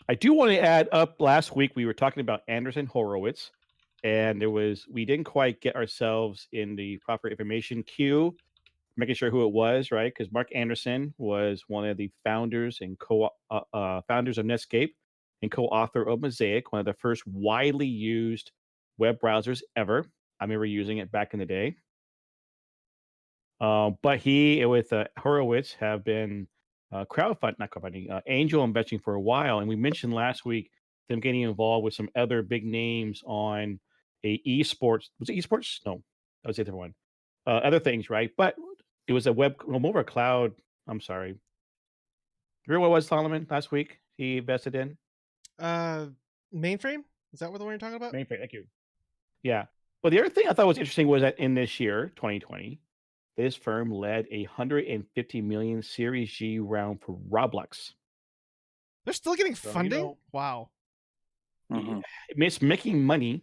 I do want to add up. Last week we were talking about Anderson Horowitz, and we didn't quite get ourselves in the proper information queue, making sure who it was, right? Because Mark Anderson was one of the founders and founders of Netscape and co-author of Mosaic, one of the first widely used web browsers ever. I remember using it back in the day. But he with Horowitz have been not crowdfunding, angel investing for a while. And we mentioned last week them getting involved with some other big names on a esports. Was it esports? No, that was the other one. Other things, right? But it was more of a cloud. I'm sorry. Remember what was Solomon last week? He invested in Mainframe. Is that what the one you're talking about? mainframe. Thank you. Yeah. But the other thing I thought was interesting was that in this year, 2020, this firm led a 150 million Series G round for Roblox. They're still getting So, funding? Wow. It's making money.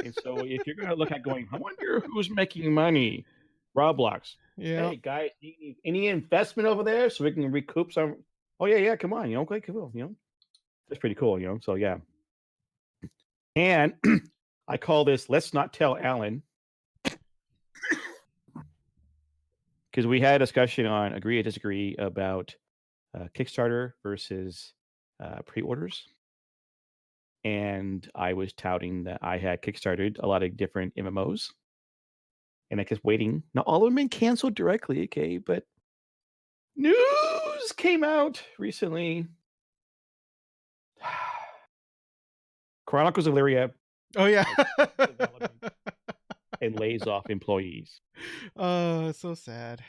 And so if you're going to look at going, I wonder who's making money. Roblox. Yeah. Hey, guys, any investment over there so we can recoup some? Oh, yeah, come on. Okay, cool. That's pretty cool, So, yeah. And I call this Let's Not Tell Alan. Because we had a discussion on agree or disagree about Kickstarter versus pre-orders. And I was touting that I had kickstarted a lot of different MMOs. And I kept waiting. Not all of them been canceled directly, okay? But news came out recently. Chronicles of Lyria. Oh, yeah. And lays off employees. Oh, so sad.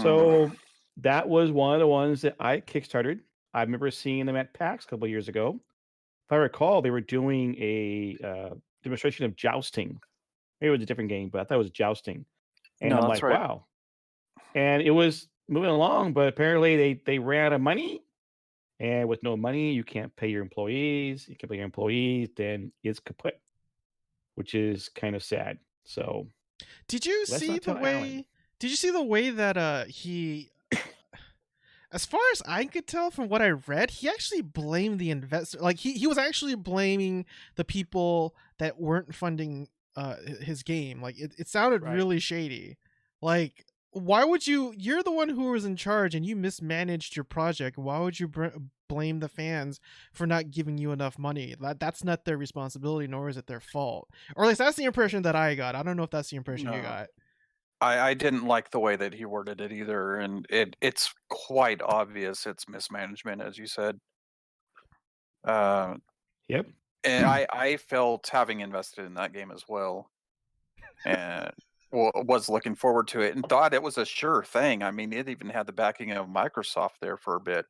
So that was one of the ones that I kickstarted. I remember seeing them at PAX a couple of years ago. If I recall, they were doing a demonstration of jousting. Maybe it was a different game, but I thought it was jousting. And I'm like, wow. And it was moving along, but apparently they ran out of money. And with no money, you can't pay your employees. You can't pay your employees, then it's kaput, which is kind of sad. So, did you see the way? Did you see the way that he? As far as I could tell from what I read, he actually blamed the investor. Like he was actually blaming the people that weren't funding his game. Like it sounded really shady. Like, why would you're the one who was in charge and you mismanaged your project. Why would you blame the fans for not giving you enough money? That's not their responsibility, nor is it their fault. Or at least that's the impression that I got. I don't know if that's the impression you got. I didn't like the way that he worded it either, and it's quite obvious it's mismanagement, as you said. Yep. And I felt, having invested in that game as well, and was looking forward to it and thought it was a sure thing. I mean, it even had the backing of Microsoft there for a bit.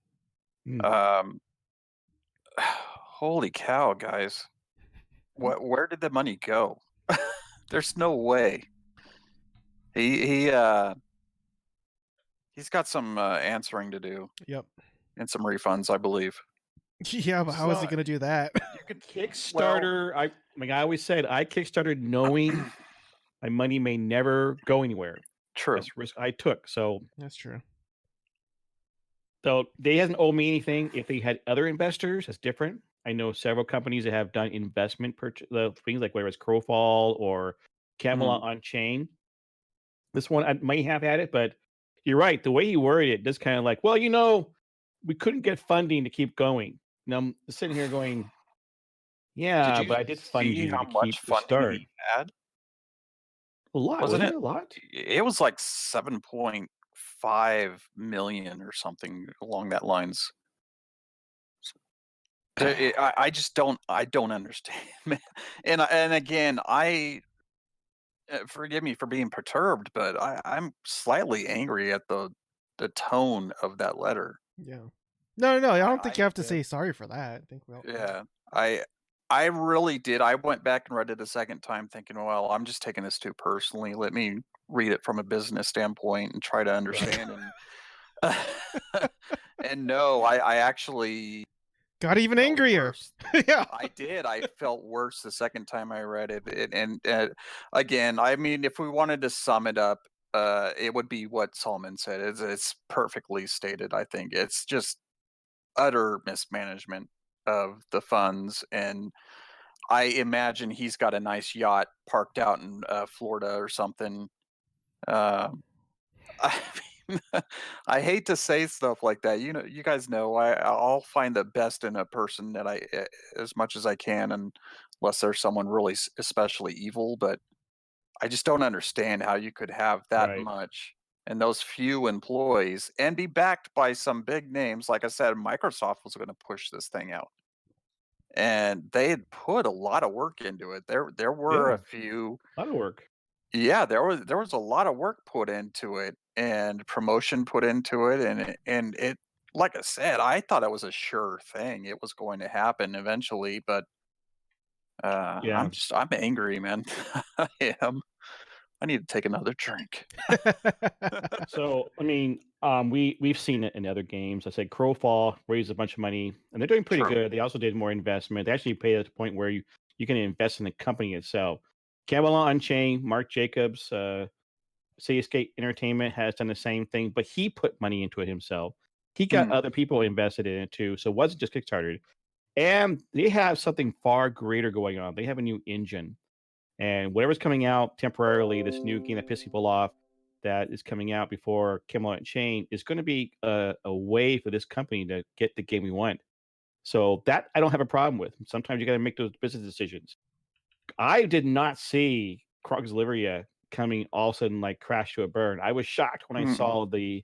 Holy cow, guys! Where did the money go? There's no way. He's got some answering to do. Yep. And some refunds, I believe. Yeah, but how is he going to do that? You could Kickstarter. I always said I Kickstarted knowing my money may never go anywhere. True. That's risk I took. So that's true. So they hasn't owed me anything. If they had other investors, that's different. I know several companies that have done investment purchase things like whether it's Crowfall or Camelot on Chain. This one I might have had it, but you're right. The way he worded it, just kind of like, well, we couldn't get funding to keep going. And I'm sitting here going, yeah, but I did fund you how to much keep the start. He had? A lot, wasn't it? A lot? It was like 7.5 million or something along that lines. I just don't understand, man. And again, forgive me for being perturbed, but I'm slightly angry at the tone of that letter. Yeah. No. I don't think you have to say sorry for that. I really did. I went back and read it a second time thinking, well, I'm just taking this too personally. Let me read it from a business standpoint and try to understand. And no, I actually got even angrier. Yeah, I did. I felt worse the second time I read it. And again, I mean, if we wanted to sum it up, it would be what Solomon said. It's perfectly stated. I think it's just utter mismanagement of the funds, and I imagine he's got a nice yacht parked out in Florida or something. I mean, I hate to say stuff like that. You guys know I'll find the best in a person that as much as I can, and unless there's someone really especially evil. But I just don't understand how you could have that Right. much and those few employees and be backed by some big names. Like I said, Microsoft was going to push this thing out, and they had put a lot of work into it. There were Yeah. a few, A lot of work. yeah, there was a lot of work put into it and promotion put into it, and it, like I said, I thought it was a sure thing. It was going to happen eventually, but Yeah. I'm angry, man. I am. I need to take another drink. So I mean, we've seen it in other games. I said Crowfall raised a bunch of money, and they're doing pretty True. good. They also did more investment. They actually paid at the point where you can invest in the company itself. Camelot Unchained, Mark Jacobs, Escape Entertainment has done the same thing, but he put money into it himself. He got Mm, other people invested in it too, so it wasn't just Kickstarter. And they have something far greater going on. They have a new engine. And whatever's coming out temporarily, this new game that pisses people off that is coming out before Camelot and Chain is going to be a way for this company to get the game we want. So that I don't have a problem with. Sometimes you got to make those business decisions. I did not see Krog's Livria coming all of a sudden like crash to a burn. I was shocked when I mm. saw the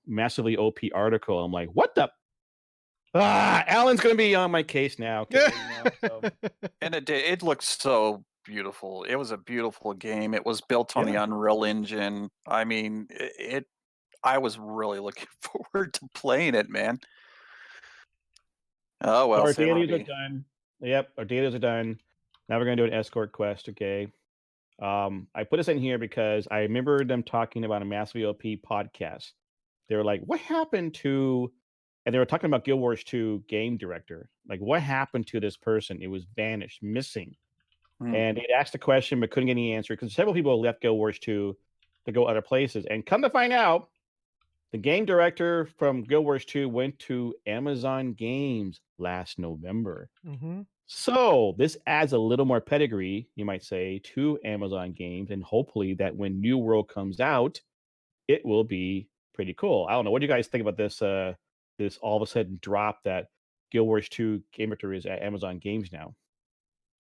massively OP article. I'm like, what the? Alan's going to be on my case now. Okay, so. And it looked so beautiful. It was a beautiful game. It was built on the Yeah. Unreal Engine. I mean, I was really looking forward to playing it, man. Oh So well, our c'est la dailies are vie. done. Yep, our dailies are done. Now we're gonna do an escort quest. Okay. I put this in here because I remember them talking about a Mass VOP podcast. They were like, "What happened to?" And they were talking about Guild Wars 2 game director. Like, what happened to this person? It was vanished, missing. Mm, And they asked the question but couldn't get any answer because several people left Guild Wars 2 to go other places. And come to find out, the game director from Guild Wars 2 went to Amazon Games last November. Mm-hmm. So this adds a little more pedigree, you might say, to Amazon Games, and hopefully that when New World comes out, it will be pretty cool. I don't know. What do you guys think about this? This all of a sudden drop that Guild Wars 2 game director is at Amazon Games now.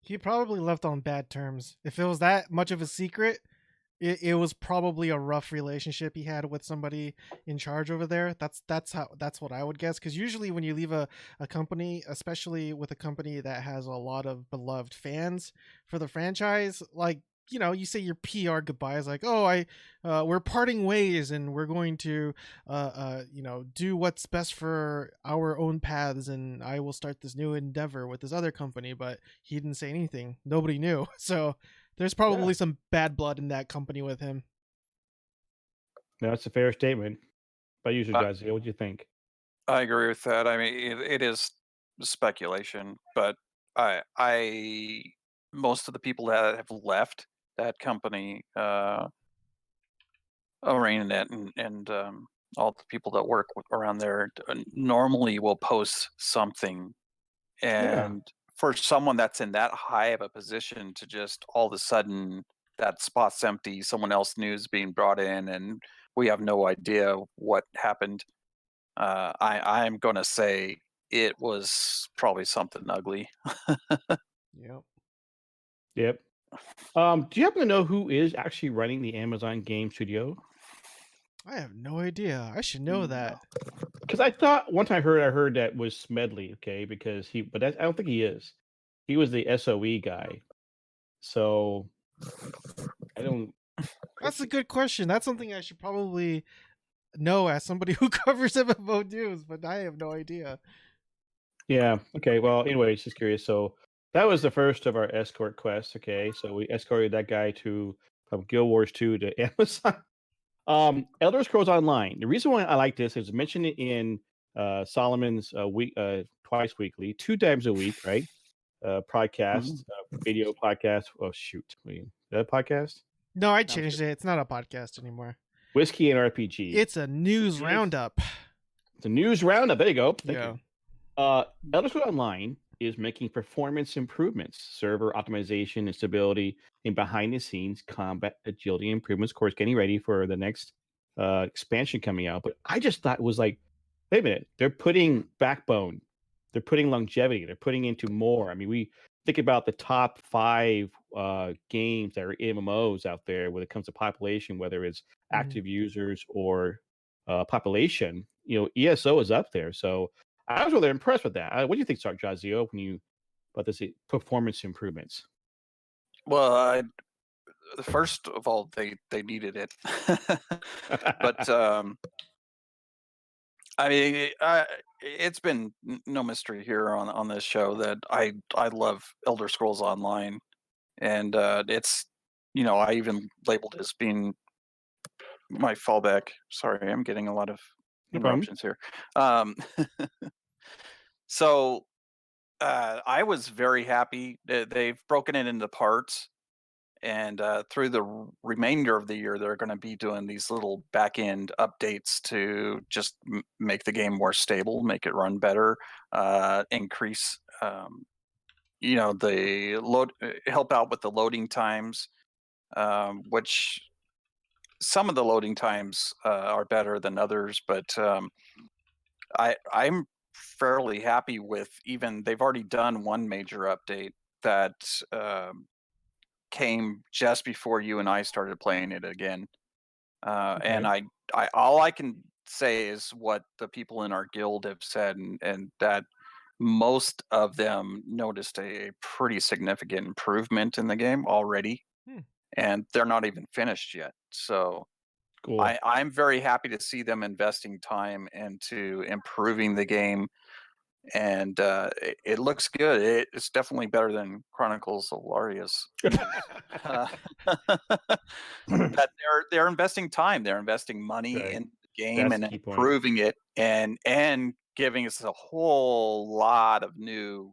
He probably left on bad terms. If it was that much of a secret, it was probably a rough relationship he had with somebody in charge over there. That's what I would guess. Because usually when you leave a company, especially with a company that has a lot of beloved fans for the franchise, like, you say your PR goodbyes, like, oh, we're parting ways and we're going to do what's best for our own paths, and I will start this new endeavor with this other company. But he didn't say anything. Nobody knew. So there's probably some bad blood in that company with him. No, that's a fair statement. But usually, I, guys, what do you think? I agree with that. I mean, it is speculation, but I most of the people that have left that company, Arraignnet and all the people that work around there normally will post something. Yeah. And for someone that's in that high of a position to just all of a sudden that spot's empty, someone else new is being brought in, and we have no idea what happened. I'm going to say it was probably something ugly. Yep. Yep. Do you happen to know who is actually running the Amazon Game Studio? I have no idea. I should know that. Because I thought one time I heard that was Smedley, okay, because I don't think he is. He was the SOE guy. So I don't. That's a good question. That's something I should probably know as somebody who covers MMO news, but I have no idea. Yeah. Okay. Well, anyways, just curious. So that was the first of our escort quests. Okay. So we escorted that guy from Guild Wars 2 to Amazon. Elder Scrolls Online. The reason why I like this is mentioned in Solomon's week, twice weekly, 2 times a week, right? Podcast, video podcast. Oh shoot, is that a podcast? No, I changed it. It's not a podcast anymore. Whiskey and RPG. It's a news roundup. The news roundup. There you go. Thank Yeah. you. Elder Scrolls Online is making performance improvements, server optimization and stability, and behind the scenes combat agility improvements. Of course, getting ready for the next expansion coming out. But I just thought it was like, wait a minute, they're putting backbone, they're putting longevity, they're putting into more. I mean, we think about the top 5 games that are MMOs out there when it comes to population, whether it's active users or population. ESO is up there. So I was really impressed with that. What do you think, Sark Jazio, when you about this performance improvements? Well, first of all, they needed it, but I mean, it's been no mystery here on this show that I love Elder Scrolls Online, and it's I even labeled it as being my fallback. Sorry, I'm getting a lot of interruptions here. So I was very happy that they've broken it into parts, and through the remainder of the year, they're going to be doing these little back end updates to just make the game more stable, make it run better, increase, the load, help out with the loading times, which some of the loading times are better than others, but I'm fairly happy with they've already done one major update that came just before you and I started playing it again. And I all I can say is what the people in our guild have said, and that most of them noticed a pretty significant improvement in the game already, and they're not even finished yet. So cool. I'm very happy to see them investing time into improving the game, and it looks good. It's definitely better than Chronicles of Laria's. But they're investing time, they're investing money in the game. That's and improving it, and giving us a whole lot of new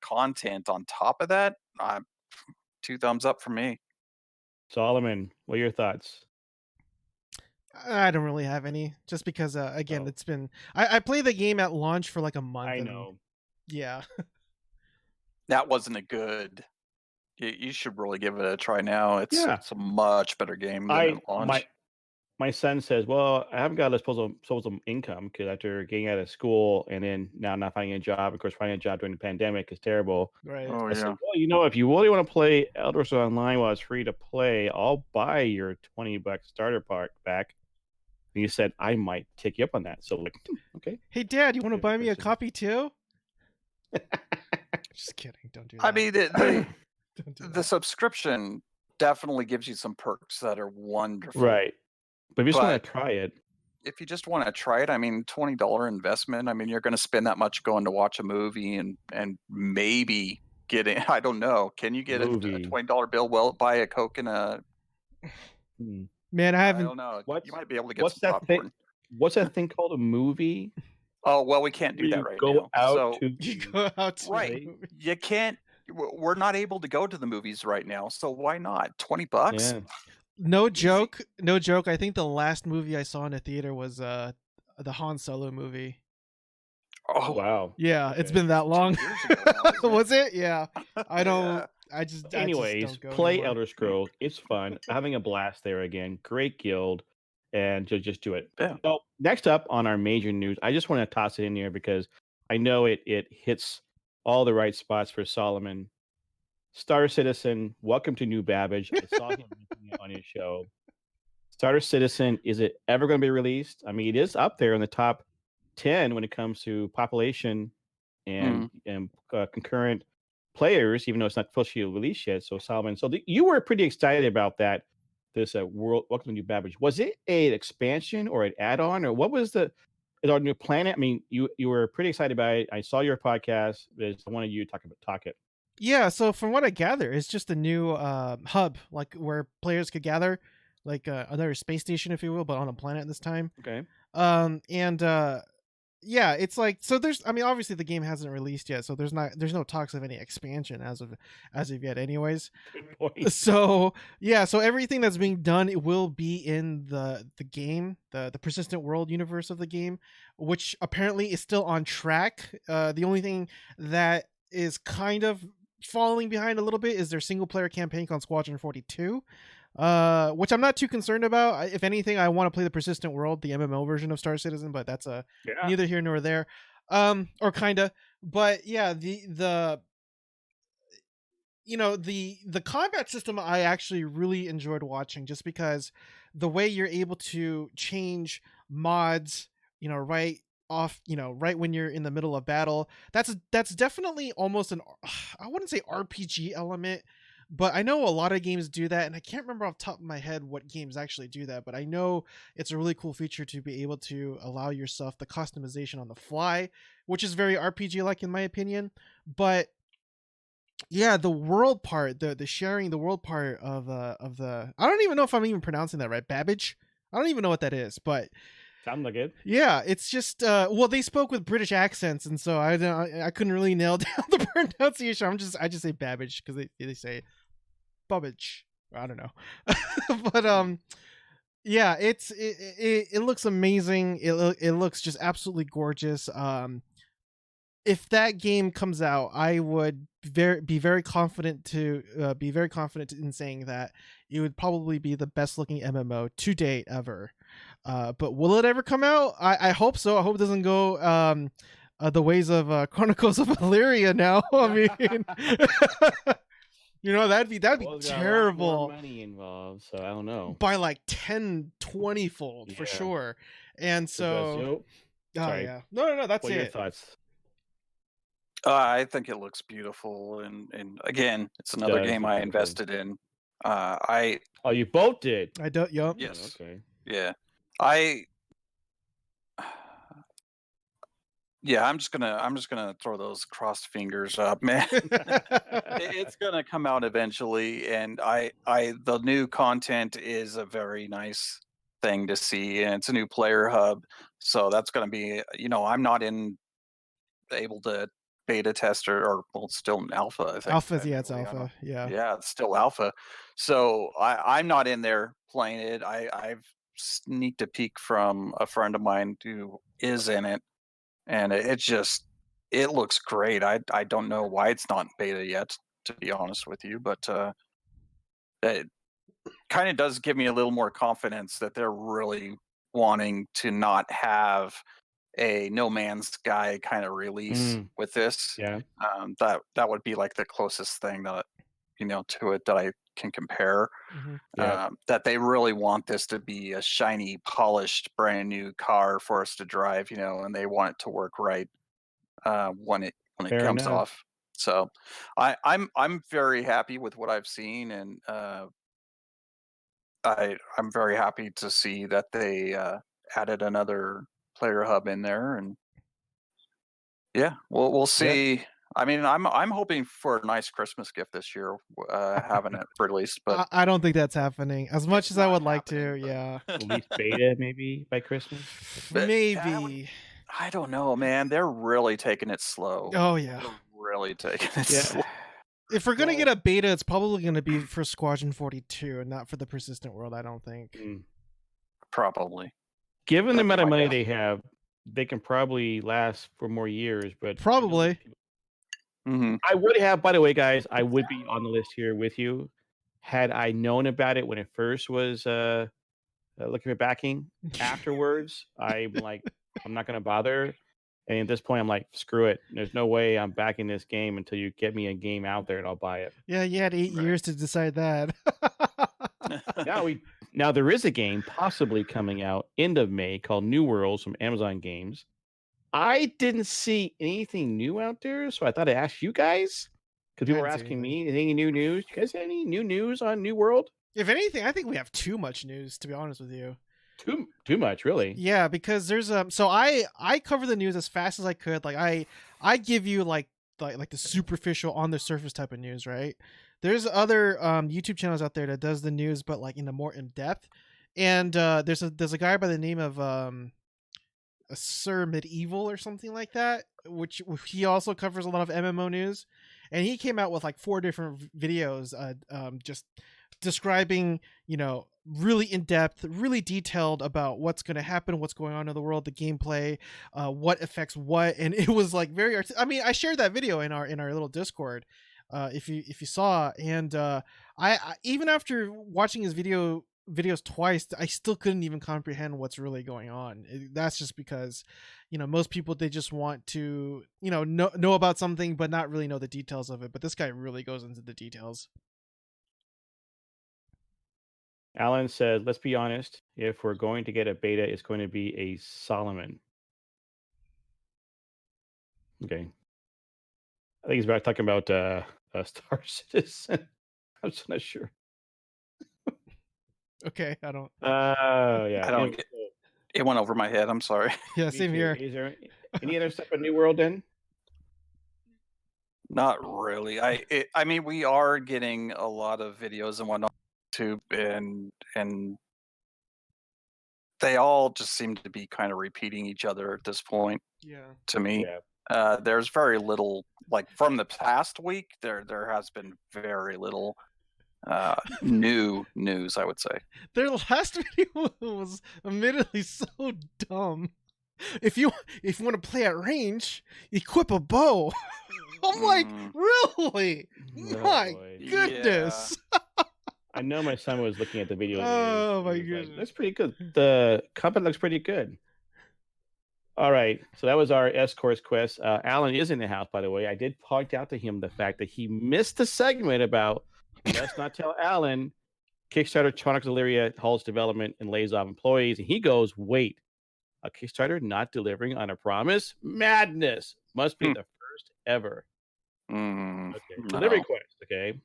content on top of that. 2 thumbs up for me. Solomon, what are your thoughts? I don't really have any, just because again, it's been I played the game at launch for like a month. I know. Yeah. That wasn't a good. You should really give it a try now. It's a much better game than at launch. My son says, well, I haven't got a disposable income because after getting out of school and then now not finding a job, of course, finding a job during the pandemic is terrible. Right. Oh, I said, well, if you really want to play Elder Scrolls Online while it's free to play, I'll buy your $20 starter pack back. And he said, I might take you up on that. So, like, okay. Hey, Dad, you want to buy me a copy too? Just kidding. Don't do that. I mean, the subscription definitely gives you some perks that are wonderful. Right. But if you just want to try it. If you just want to try it, I mean, $20 investment. I mean, you're going to spend that much going to watch a movie and maybe getting, I don't know. Can you get a $20 bill? Well, buy a Coke and a... Man, I haven't... I don't know. You might be able to get some popcorn. What's that thing called? A movie? Oh, well, we can't do that right now. You go out to right. You can't... We're not able to go to the movies right now, so why not? $20? Yeah. No joke. No joke. I think the last movie I saw in a theater was the Han Solo movie. Oh, wow. Yeah, it's been that long. Was it? Yeah. I don't... Yeah. Anyways, play Elder Scrolls. It's fun. Having a blast there again. Great guild. And just do it. Yeah. So next up on our major news, I just want to toss it in here because I know it hits all the right spots for Solomon. Star Citizen, welcome to New Babbage. I saw him on his show. Star Citizen, is it ever going to be released? I mean, it is up there in the top 10 when it comes to population and concurrent players, even though it's not officially released yet. So, Solomon, you were pretty excited about that. This world, welcome to New Babbage. Was it an expansion or an add-on, or what was is our new planet? I mean, you were pretty excited about it. I saw your podcast. I wanted you to talk it. Yeah, so from what I gather, it's just a new hub, like where players could gather, like another space station, if you will, but on a planet this time. Okay. And yeah, it's like, so there's, I mean, obviously the game hasn't released yet, so there's no talks of any expansion as of yet anyways. Good point. So yeah, so everything that's being done, it will be in the game, the persistent world universe of the game, which apparently is still on track. The only thing that is kind of falling behind a little bit is their single player campaign called Squadron 42, which I'm not too concerned about. If anything, I want to play the persistent world, the MMO version of Star Citizen, but that's neither here nor there. Or kinda. But yeah, the you know, the combat system I actually really enjoyed watching, just because the way you're able to change mods, right off, right when you're in the middle of battle, that's definitely almost I wouldn't say RPG element, but I know a lot of games do that, and I can't remember off the top of my head what games actually do that, but I know it's a really cool feature to be able to allow yourself the customization on the fly, which is very RPG like in my opinion. But yeah, the world part, the sharing the world part of the, I don't even know if I'm even pronouncing that right, babbage. I don't even know what that is, but Sounds like it. yeah, it's just well, they spoke with British accents, and so I couldn't really nail down the pronunciation. I just say babbage because they say babbage. I don't know, but yeah, it looks amazing. It looks just absolutely gorgeous. If that game comes out, I would be very confident in saying that it would probably be the best looking MMO to date ever. But will it ever come out? I hope so. I hope it doesn't go the ways of Chronicles of Illyria now. I mean, that'd be terrible. A lot more money involved, so I don't know. By like 10-20 fold for sure. And so, sorry. yeah, no, that's what it. What are your thoughts? I think it looks beautiful, and again, it's another game I invested in. Oh, you both did. I don't. Yup. Yes. Okay. Yeah. Yeah, I'm just gonna throw those crossed fingers up, man. It's gonna come out eventually, and the new content is a very nice thing to see, and it's a new player hub, so that's gonna be, I'm not able to beta test or well, it's still an alpha, I think. Alpha, yeah, it's alpha. Yeah, it's still alpha. So I'm not in there playing it. I've sneaked a peek from a friend of mine who is in it, and it looks great. I don't know why it's not beta yet, to be honest with you, but it kind of does give me a little more confidence that they're really wanting to not have a No Man's Sky kind of release with this. Yeah. That would be like the closest thing that to it that I can compare. That they really want this to be a shiny, polished, brand new car for us to drive, and they want it to work right when it comes off. So I'm very happy with what I've seen, and I'm very happy to see that they added another player hub in there, and yeah, we'll see. Yeah. I mean, I'm hoping for a nice Christmas gift this year, having it released, but I don't think that's happening. As much as I would like to, yeah. Release beta maybe by Christmas. Maybe. I don't know, man. They're really taking it slow. Oh yeah, they're really taking it slow. If we're gonna get a beta, it's probably gonna be for Squadron 42 and not for the Persistent World. I don't think. Probably. Given the amount of money they have, they can probably last for more years. But probably. I would have, by the way, guys, I would be on the list here with you had I known about it when it first was looking at backing. Afterwards, I'm like, I'm not going to bother. And at this point, I'm like, screw it. There's no way I'm backing this game until you get me a game out there and I'll buy it. Yeah, you had 8 years to decide that. Now there is a game possibly coming out end of May called New Worlds from Amazon Games. I didn't see anything new out there, so I thought I'd ask you guys, because people were asking me, any new news? You guys have any new news on New World? If anything, I think we have too much news, to be honest with you. Too much, really? Yeah, because there's so I cover the news as fast as I could. Like I give you like the superficial, on the surface type of news, right? There's other YouTube channels out there that does the news, but like in the more in depth. And there's a guy by the name of Sir Medieval or something like that, which he also covers a lot of MMO news, and he came out with like 4 different videos, just describing, really in depth, really detailed about what's going to happen, what's going on in the world, the gameplay, what affects what, and it was like very. I mean, I shared that video in our little Discord, if you saw, and I even after watching his videos twice, I still couldn't even comprehend what's really going on. That's just because, most people, they just want to, know about something but not really know the details of it. But this guy really goes into the details. Alan said, let's be honest, if we're going to get a beta, it's going to be a Solomon. Okay. I think he's about talking about Star Citizen. I'm just not sure. Okay, I don't. Yeah. I don't get. It went over my head. I'm sorry. Yeah, same here. Is there any other stuff in New World then? Not really. I mean, we are getting a lot of videos and whatnot on YouTube, and they all just seem to be kind of repeating each other at this point. Yeah. To me, yeah. There's very little, like from the past week. There has bbeen very little new news, I would say. Their last video was admittedly so dumb. If you want to play at range, equip a bow. I'm like, really? My goodness. Yeah. I know my son was looking at the video. Oh my goodness. Like, that's pretty good. The combat looks pretty good. All right. So that was our Escorts quest. Alan is in the house, by the way. I did point out to him the fact that he missed the segment about let's not tell Alan. Kickstarter Chronicles of Illyria halts development and lays off employees. And he goes, wait, a Kickstarter not delivering on a promise? Madness. Must be the first ever. Okay. Delivery quest. Okay.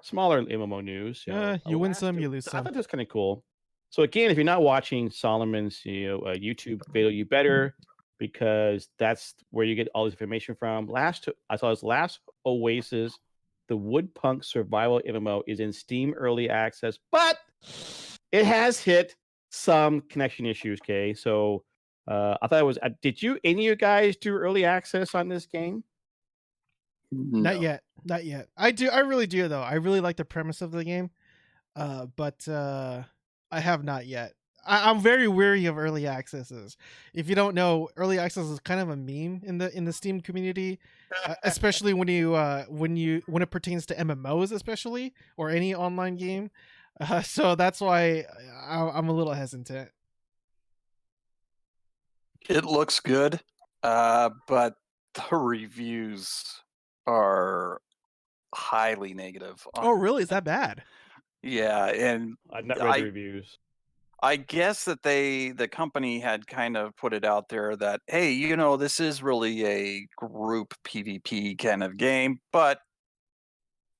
Smaller MMO news. You win some, you lose some. I thought that's kind of cool. So again, if you're not watching Solomon's YouTube video, you better, because that's where you get all this information from. I saw his Last Oasis, the Woodpunk Survival MMO, is in Steam Early Access, but it has hit some connection issues. Okay, so I thought it was. Did any of you guys do early access on this game? No. Not yet. I really do though. I really like the premise of the game, but I have not yet. I'm very weary of early accesses. If you don't know, early access is kind of a meme in the Steam community, especially when it pertains to MMOs, especially, or any online game. So that's why I'm a little hesitant. It looks good, but the reviews are highly negative. Oh, really? Is that bad? Yeah, and I've not read the reviews. I guess that the company had kind of put it out there that, hey, this is really a group PvP kind of game, but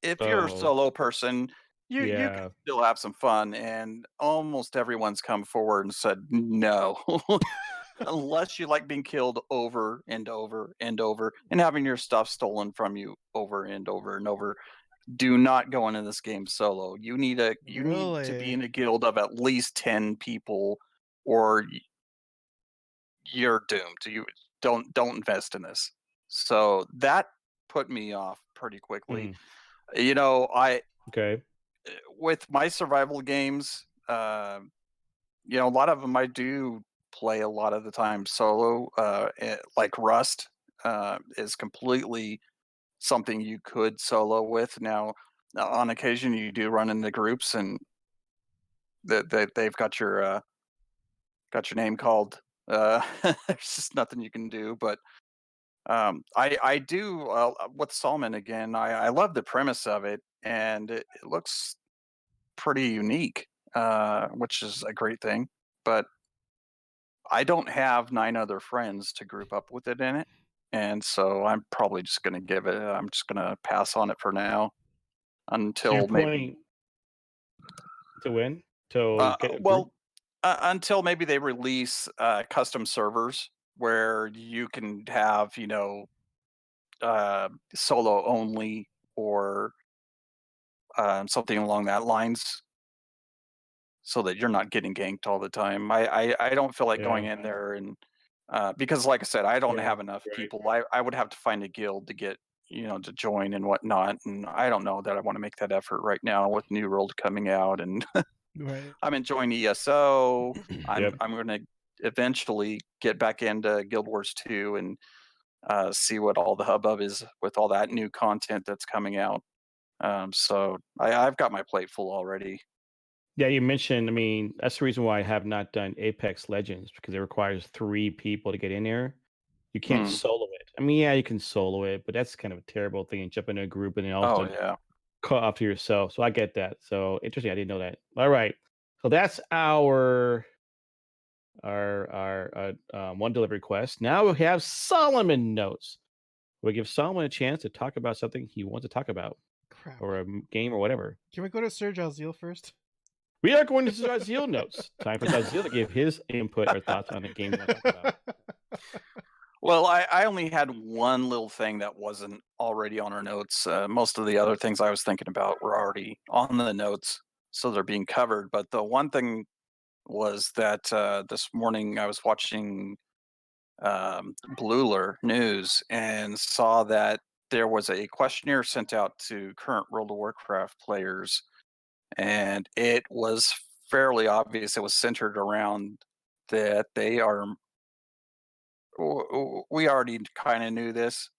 if you're a solo person, you can still have some fun. And almost everyone's come forward and said no. Unless you like being killed over and over and over and having your stuff stolen from you over and over and over, do not go into this game solo. You need to be in a guild of at least 10 people, or you're doomed. You don't invest in this. So that put me off pretty quickly. With my survival games, a lot of them I do play a lot of the time solo. Like Rust is completely something you could solo with. Now, on occasion, you do run into groups, and they've got your name called. There's just nothing you can do. But I do with Solomon again. I love the premise of it, and it looks pretty unique, which is a great thing. But I don't have 9 other friends to group up with it in it. And so I'm probably just going to I'm just going to pass on it for now until maybe to win. Until maybe they release custom servers where you can have, solo only, or something along that lines, so that you're not getting ganked all the time. I don't feel like going in there and Because, like I said, I don't Yeah, have enough right. people. I would have to find a guild to get to join and whatnot, and I don't know that I want to make that effort right now with New World coming out, and Right. I'm enjoying ESO. Yep. I'm going to eventually get back into Guild Wars 2 and see what all the hubbub is with all that new content that's coming out. So I've got my plate full already. Yeah, you mentioned, I mean, that's the reason why I have not done Apex Legends, because it requires 3 people to get in there. You can't Mm. solo it. I mean, yeah, you can solo it, but that's kind of a terrible thing, and jump in a group and then all of a Oh sudden yeah. cut off to yourself. So I get that. So interesting. I didn't know that. All right. So that's our one delivery quest. Now we have Solomon notes. We give Solomon a chance to talk about something he wants to talk about, Crap. or a game or whatever. Can we go to Serge Alzil first? We are going to Zaziel notes. Time for Zaziel to give his input or thoughts on the game we want to talk about. Well, I only had one little thing that wasn't already on our notes. Most of the other things I was thinking about were already on the notes, so they're being covered. But the one thing was that this morning I was watching Blueler News and saw that there was a questionnaire sent out to current World of Warcraft players, and it was fairly obvious it was centered around that they are. We already kind of knew this,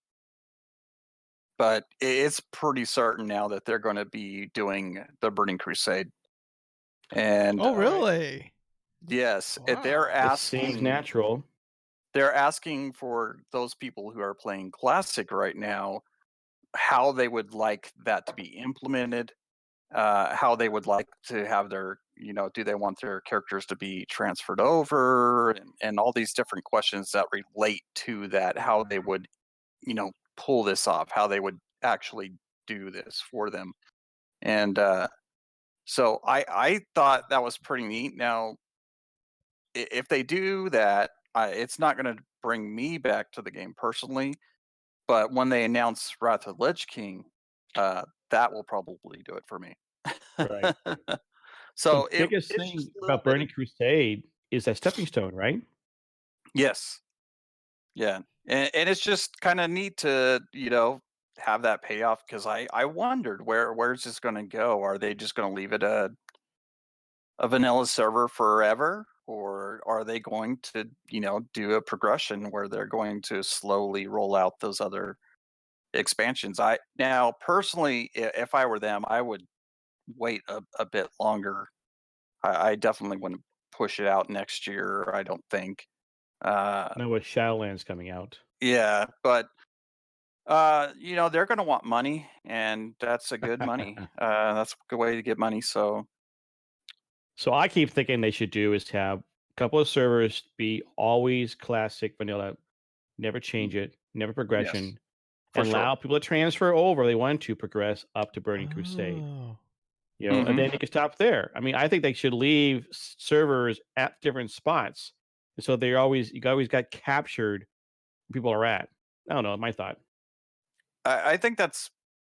but it's pretty certain now that they're going to be doing the Burning Crusade. And Oh, really? yes, Wow. they're It seems asking. natural. They're asking for those people who are playing Classic right now how they would like that to be implemented, how they would like to have their, do they want their characters to be transferred over, and all these different questions that relate to that, how they would, pull this off, how they would actually do this for them. And so I thought that was pretty neat. Now, if they do that, it's not going to bring me back to the game personally. But when they announce Wrath of the Lich King, that will probably do it for me. Right. So The biggest it's just thing a little about bit. Burning Crusade is that stepping stone, right? Yes. Yeah. And it's just kind of neat to, have that payoff, because I wondered where's this going to go? Are they just going to leave it a vanilla server forever? Or are they going to, do a progression where they're going to slowly roll out those other expansions? Now personally, if I were them, I would wait a bit longer. I definitely wouldn't push it out next year, I don't think. Now with Shadowlands coming out. Yeah, but they're going to want money, and that's a good money. That's a good way to get money. So So I keep thinking they should do is have a couple of servers be always classic vanilla, never change it, never yes, progression, for and sure. allow people to transfer over if they want to progress up to Burning Crusade. Oh. And then you can stop there. I mean, I think they should leave servers at different spots, so you always got captured where people are at. I don't know, my thought. I think that's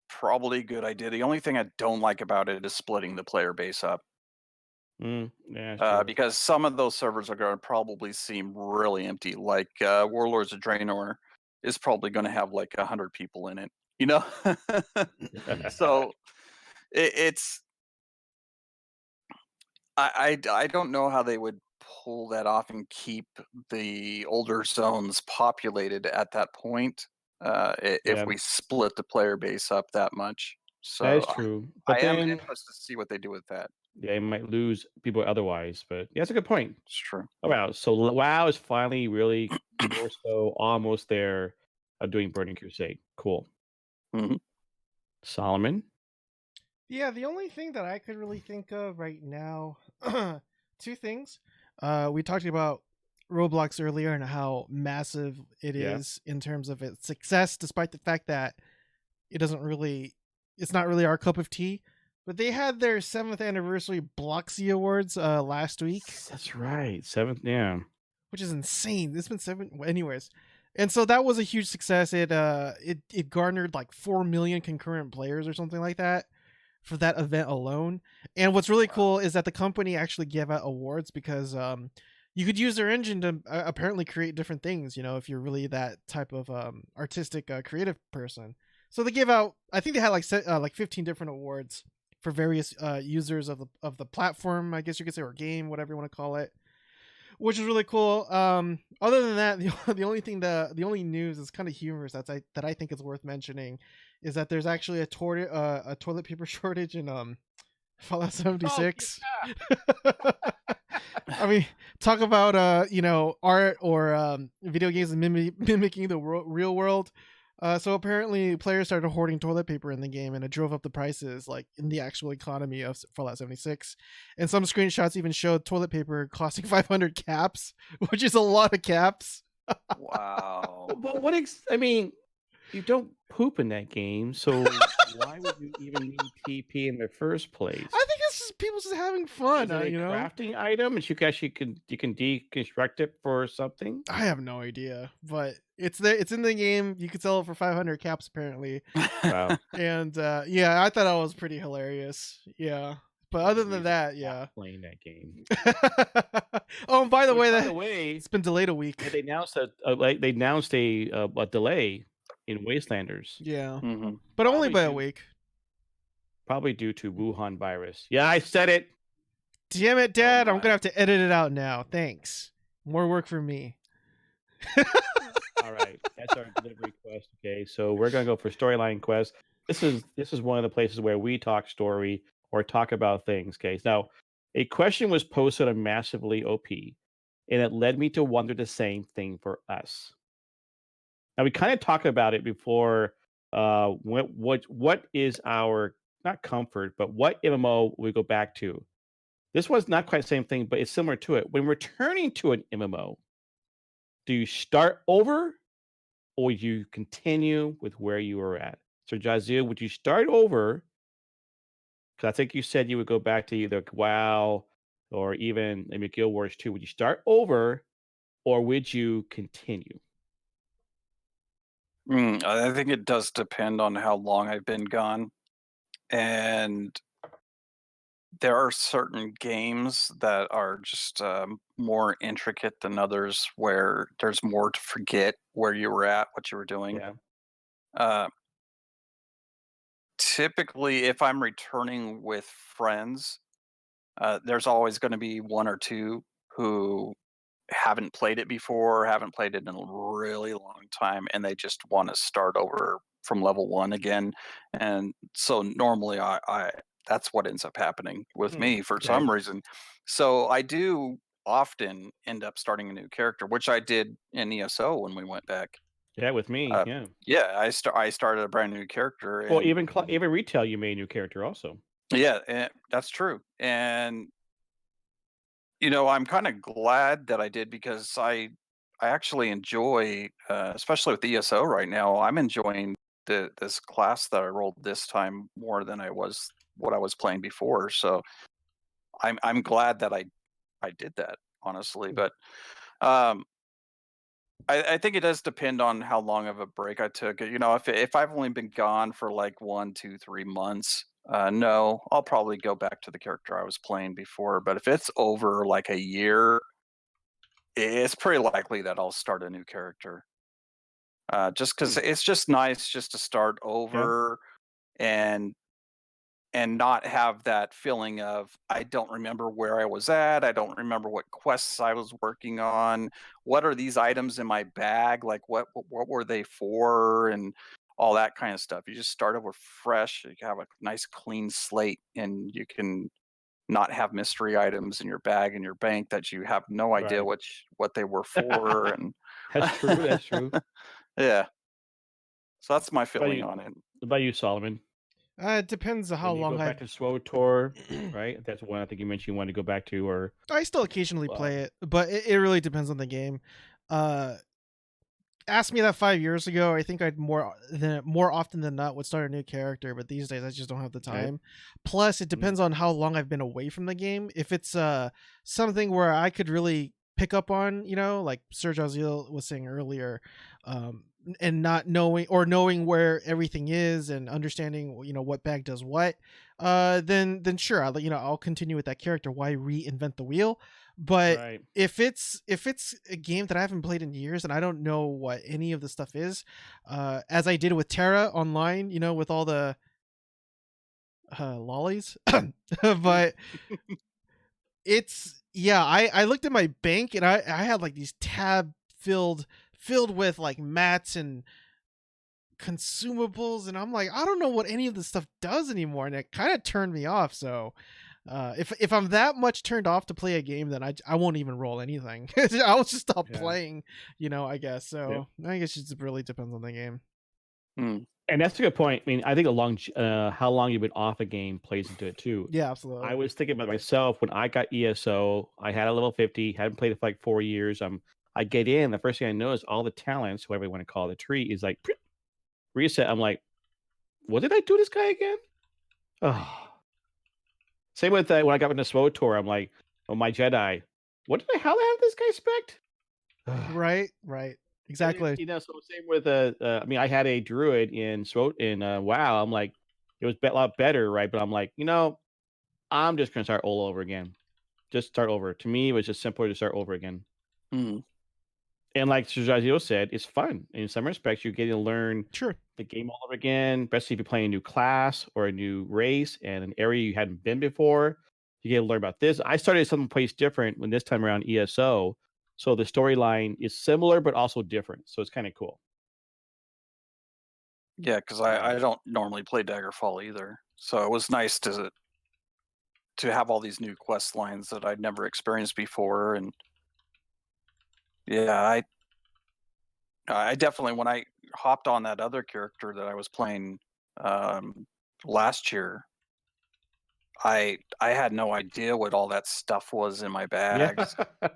probably a good idea. The only thing I don't like about it is splitting the player base up. Yeah, that's true. Because some of those servers are going to probably seem really empty. Like Warlords of Draenor is probably going to have like 100 people in it. So it's I don't know how they would pull that off and keep the older zones populated at that point, if Yeah, we split the player base up that much. that So is true. I But am then interested to see what they do with that. they might lose people otherwise. But yeah, that's a good point. It's true. Oh wow! So WoW is finally really more so almost there of doing Burning Crusade. Cool. Mhm. Solomon. Yeah, the only thing that I could really think of right now, two things. We talked about Roblox earlier and how massive it Yeah. is in terms of its success, despite the fact that it's not really our cup of tea. But they had their 7th anniversary Bloxy Awards last week. That's right. 7th. Yeah. Which is insane. It's been 7 anyways. And so that was a huge success. It garnered like 4 million concurrent players or something like that for that event alone. And what's really cool is that the company actually gave out awards because you could use their engine to apparently create different things, if you're really that type of artistic creative person. So they gave out, I think they had like 15 different awards for various users of the platform, I guess you could say, or game, whatever you want to call it, which is really cool. Other than that, the only news is kind of humorous that I think is worth mentioning is that there's actually a toilet paper shortage in Fallout 76. Oh, yeah. I mean, talk about art or video games mimicking the real world. So apparently players started hoarding toilet paper in the game, and it drove up the prices like in the actual economy of Fallout 76. And some screenshots even showed toilet paper costing 500 caps, which is a lot of caps. Wow. But I mean, you don't poop in that game, so why would you even need TP in the first place? I think it's just people just having fun. Is it a crafting item, and you can deconstruct it for something? I have no idea, but it's there. It's in the game. You could sell it for 500 caps apparently. Wow. And yeah, I thought that was pretty hilarious. Yeah. But other than that, yeah. Playing that game. Oh, and by the way, it's been delayed a week. They announced a delay in Wastelanders. Yeah, Mm-hmm. but only by a week. Probably due to Wuhan virus. Yeah, I said it. Damn it, Dad! I'm gonna have to edit it out now. Thanks. More work for me. All right, that's our delivery quest. Okay, so we're gonna go for storyline quest. This is one of the places where we talk story or talk about things. Okay, now a question was posted on Massively OP, and it led me to wonder the same thing for us. Now we kind of talked about it before. What is our not comfort, but what MMO we go back to? This one's not quite the same thing, but it's similar to it. When returning to an MMO, do you start over or you continue with where you were at? So Jazeel, would you start over? Because I think you said you would go back to either WoW or even maybe Guild Wars 2. Would you start over or would you continue? I think it does depend on how long I've been gone. And there are certain games that are just more intricate than others where there's more to forget where you were at, what you were doing. Yeah. Typically, if I'm returning with friends, there's always going to be one or two who haven't played it before, haven't played it in a really long time, and they just want to start over from level 1 again. And so normally I that's what ends up happening with me for some reason. So I do often end up starting a new character, which I did in ESO when we went back. Yeah, with me. Yeah, I started a brand new character. Well, even retail, you made a new character also. Yeah, that's true. And I'm kind of glad that I did because I actually enjoy, especially with ESO right now, I'm enjoying this class that I rolled this time more than what I was playing before. So I'm glad that I did that, honestly. But I think it does depend on how long of a break I took. If I've only been gone for like 1, 2, 3 months, no, I'll probably go back to the character I was playing before. But if it's over like a year, it's pretty likely that I'll start a new character. Just because it's just nice just to start over and not have that feeling of I don't remember where I was at. I don't remember what quests I was working on. What are these items in my bag? Like what were they for? And all that kind of stuff. You just start over fresh. You can have a nice clean slate, and you can not have mystery items in your bag and your bank that you have no idea what they were for. And that's true. That's true. Yeah. So that's my feeling on it. What about you, Solomon? It depends on how long I go back to SWTOR, right? That's one I think you mentioned you want to go back to, or I still occasionally play it, but it really depends on the game. Ask me that 5 years ago, I think I'd more often than not would start a new character, but these days I just don't have the time. Okay. Plus, it depends on how long I've been away from the game. If it's something where I could really pick up on, like Sir Jazeel was saying earlier, and not knowing where everything is and understanding, what bag does what, then sure, I'll continue with that character. Why reinvent the wheel? But Right. if it's a game that I haven't played in years and I don't know what any of the stuff is, as I did with Terra online, you know, with all the lollies, but it's I looked at my bank and I had like these tab filled with like mats and consumables, and I'm like, I don't know what any of this stuff does anymore, and it kind of turned me off. So if I'm that much turned off to play a game, then I won't even roll anything. I'll just stop playing, you know, I guess. So I guess it just really depends on the game. And that's a good point. I mean, I think how long you've been off a game plays into it too. Yeah, absolutely. I was thinking about myself when I got ESO. I had a level 50, hadn't played it for like 4 years. I get in. The first thing I notice, all the talents, whoever you want to call the tree, is like reset. I'm like, what did I do this guy again? Oh. Same with when I got into SWOTOR. I'm like, oh, my Jedi. What did I? How the hell did this guy spec? Right. Exactly. You know, so same with I mean, I had a druid in WoW. I'm like, it was a lot better, right? But I'm like, you know, I'm just gonna start all over again. Just start over. To me, it was just simpler to start over again. And like Shazio said, it's fun. In some respects, you're getting to learn the game all over again, especially if you're playing a new class or a new race and an area you hadn't been before. You get to learn about this. I started someplace different when this time around ESO. So the storyline is similar, but also different. So it's kind of cool. Yeah, because I don't normally play Daggerfall either. So it was nice to have all these new quest lines that I'd never experienced before. And yeah, I definitely, when I hopped on that other character that I was playing last year, I had no idea what all that stuff was in my bags. Yeah.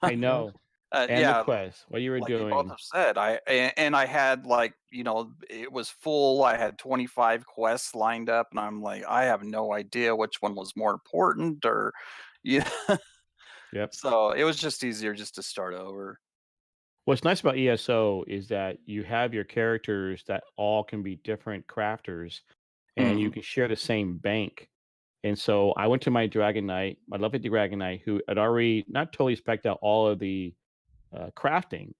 I know. And yeah, the quest, what you were like you doing. both have said, I had, like, you know, it was full. I had 25 quests lined up, and I'm like, I have no idea which one was more important, or yeah. Yep. So it was just easier just to start over. What's nice about ESO is that you have your characters that all can be different crafters, and you can share the same bank. And so I went to my Dragon Knight, my lovely Dragon Knight, who had already not totally spec'd out all of the crafting,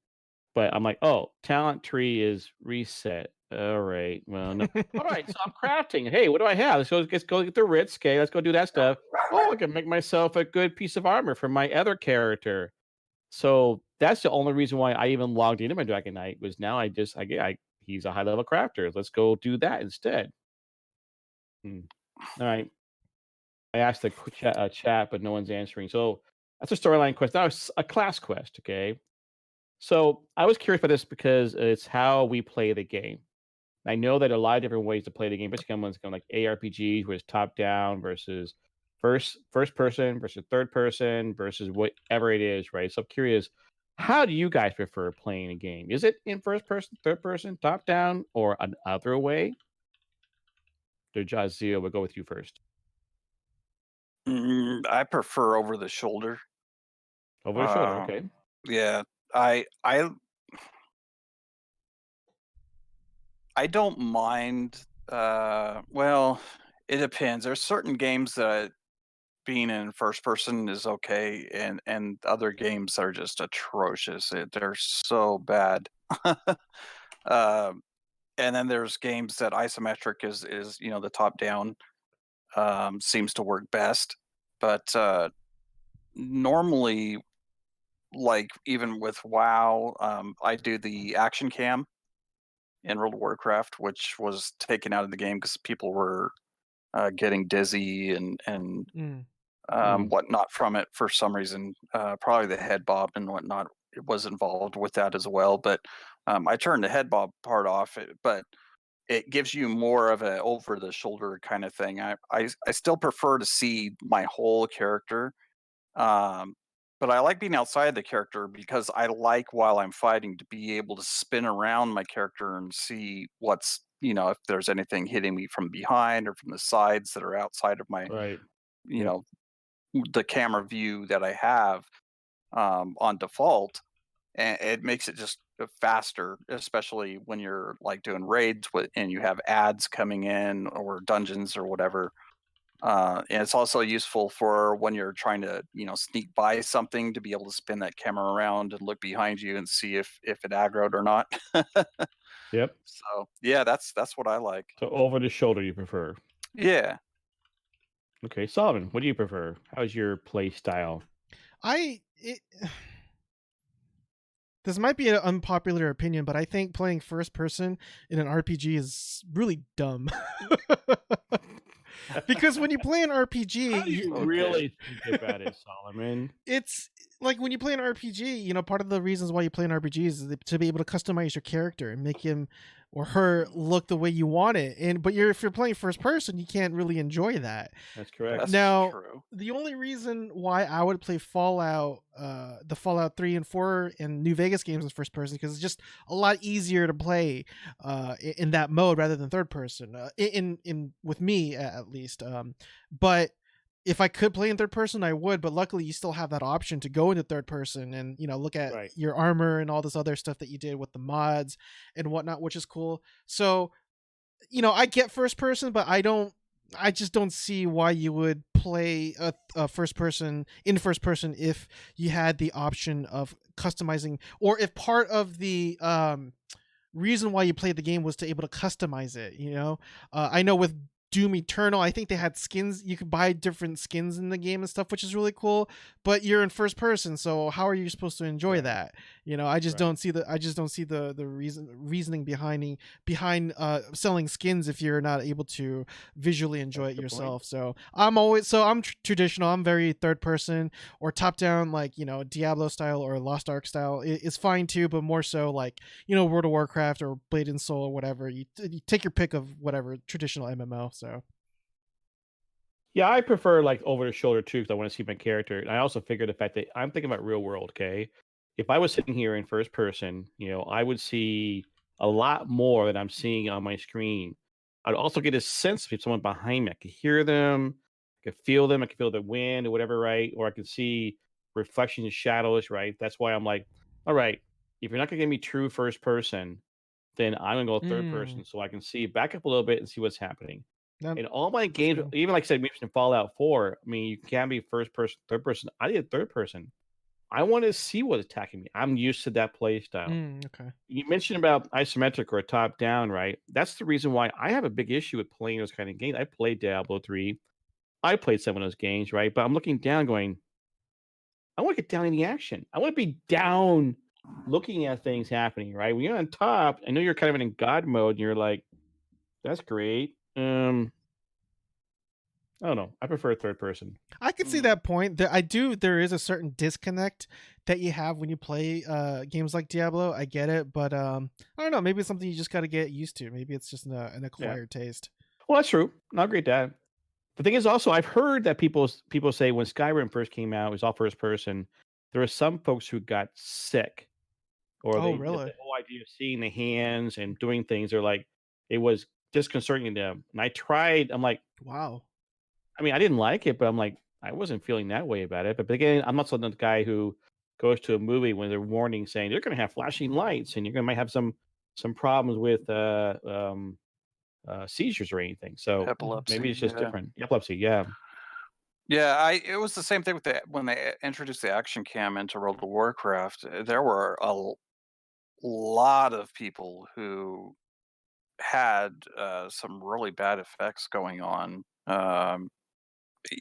but I'm like, oh, talent tree is reset. All right, well, no. All right, so I'm crafting. Hey, what do I have? Let's go get the Ritz. Okay, let's go do that stuff. Oh, I can make myself a good piece of armor for my other character. So that's the only reason why I even logged into my Dragon Knight was now he's a high level crafter. Let's go do that instead. All right. I asked the chat, but no one's answering. So that's a storyline quest. Now it's a class quest. Okay. So I was curious about this because it's how we play the game. I know that a lot of different ways to play the game, especially ones kind of like ARPGs, where it's top down versus first person versus third person versus whatever it is, right? So I'm curious, how do you guys prefer playing a game? Is it in first person, third person, top down, or another way? Jazio, we'll go with you first. I prefer over the shoulder. Over the shoulder, okay. Yeah, I don't mind. Well, it depends. There's certain games that being in first person is okay, and other games are just atrocious. They're so bad. And then there's games that isometric is you know, the top down seems to work best. But normally, like even with WoW, I do the action cam in World of Warcraft, which was taken out of the game because people were getting dizzy and whatnot from it for some reason. Probably the head bob and whatnot it was involved with that as well. But I turned the head bob part off, but it gives you more of a over the shoulder kind of thing. I still prefer to see my whole character. But I like being outside the character because I like, while I'm fighting, to be able to spin around my character and see what's, you know, if there's anything hitting me from behind or from the sides that are outside of my, you know, the camera view that I have on default. And it makes it just faster, especially when you're like doing raids and you have ads coming in or dungeons or whatever. And it's also useful for when you're trying to, sneak by something to be able to spin that camera around and look behind you and see if it aggroed or not. Yep. So yeah, that's what I like. So over the shoulder you prefer. Yeah. Okay, Solomon, what do you prefer? How's your play style? This might be an unpopular opinion, but I think playing first person in an RPG is really dumb. Because when you play an RPG, How do you really think about it, Solomon? It's like when you play an RPG, part of the reasons why you play an RPG is to be able to customize your character and make him or her look the way you want it. But if you're playing first person, you can't really enjoy that. That's correct. That's Now, true. the only reason why I would play Fallout, the Fallout 3 and 4 and New Vegas games in first person, because it's just a lot easier to play in that mode rather than third person. In with me at least. But if I could play in third person, I would. But luckily, you still have that option to go into third person and look at your armor and all this other stuff that you did with the mods and whatnot, which is cool. So, I get first person, but I just don't see why you would play a first person if you had the option of customizing, or if part of the reason why you played the game was to able to customize it. I know with Doom Eternal, I think they had skins. You could buy different skins in the game and stuff, which is really cool. But you're in first person, so how are you supposed to enjoy that? I just don't see the reasoning behind selling skins if you're not able to visually enjoy it yourself. So I'm traditional. I'm very third person or top down, like Diablo style or Lost Ark style is fine too, but more so like World of Warcraft or Blade and Soul or whatever. You take your pick of whatever traditional MMO. So yeah, I prefer like over the shoulder too, because I want to see my character. And I also figure the fact that I'm thinking about real world. Okay, if I was sitting here in first person, I would see a lot more than I'm seeing on my screen. I'd also get a sense if someone behind me. I could hear them, I could feel them, I could feel the wind or whatever, right? Or I could see reflections and shadows, right? That's why I'm like, all right, if you're not gonna give me true first person, then I'm gonna go third person so I can see back up a little bit and see what's happening. In all my games, even like I said, mentioned Fallout 4, I mean, you can be first person, third person. I did third person. I want to see what's attacking me. I'm used to that play style. Okay. You mentioned about isometric or top down, right? That's the reason why I have a big issue with playing those kind of games. I played Diablo 3. I played some of those games, right? But I'm looking down going, I want to get down in the action. I want to be down looking at things happening, right? When you're on top, I know you're kind of in God mode and you're like, that's great. I don't know. I prefer third person. I can see that point. There is a certain disconnect that you have when you play games like Diablo. I get it, but I don't know. Maybe it's something you just got to get used to. Maybe it's just an acquired taste. Well, that's true. I'll agree with that. The thing is, also, I've heard that people say when Skyrim first came out, it was all first person. There were some folks who got sick, or really? the whole idea of seeing the hands and doing things. They're like, it was disconcerting to them. And I tried. I'm like, wow. I mean, I didn't like it, but I'm like, I wasn't feeling that way about it. But again, I'm not the guy who goes to a movie when they're warning saying you're going to have flashing lights and might have some problems with seizures or anything. So Epilepsy, maybe it's just different. Epilepsy, yeah. Yeah, it was the same thing with when they introduced the action cam into World of Warcraft. There were a lot of people who had some really bad effects going on.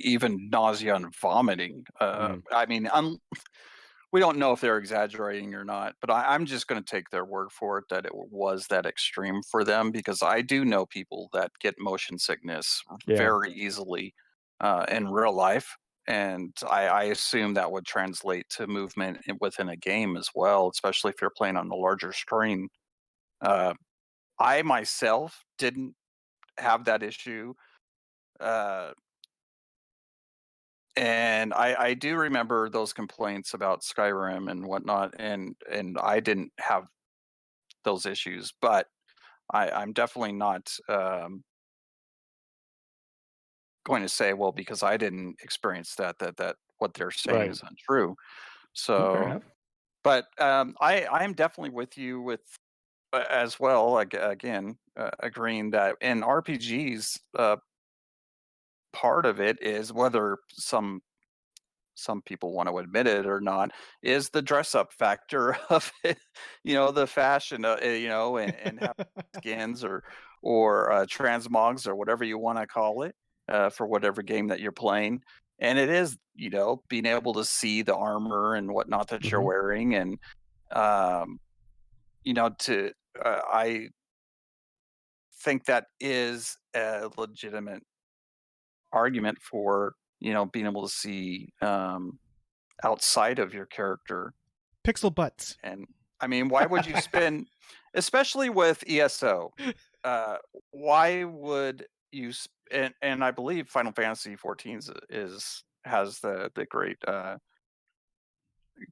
Even nausea and vomiting. I mean, we don't know if they're exaggerating or not, but I'm just going to take their word for it that it was that extreme for them, because I do know people that get motion sickness very easily in real life. And I assume that would translate to movement within a game as well, especially if you're playing on a larger screen. I myself didn't have that issue. And I do remember those complaints about Skyrim and whatnot, and I didn't have those issues, but I'm definitely not going to say, well, because I didn't experience that what they're saying is untrue. So, fair enough. But I am definitely with you with as well. Again, agreeing that in RPGs, part of it is, whether some people want to admit it or not, is the dress up factor of it. The fashion, and have skins or transmogs or whatever you want to call it, for whatever game that you're playing. And it is, being able to see the armor and whatnot that you're wearing, and I think that is a legitimate argument for being able to see outside of your character. Pixel butts. And I mean, why would you spend, especially with ESO, why would you and I believe Final Fantasy 14 has the great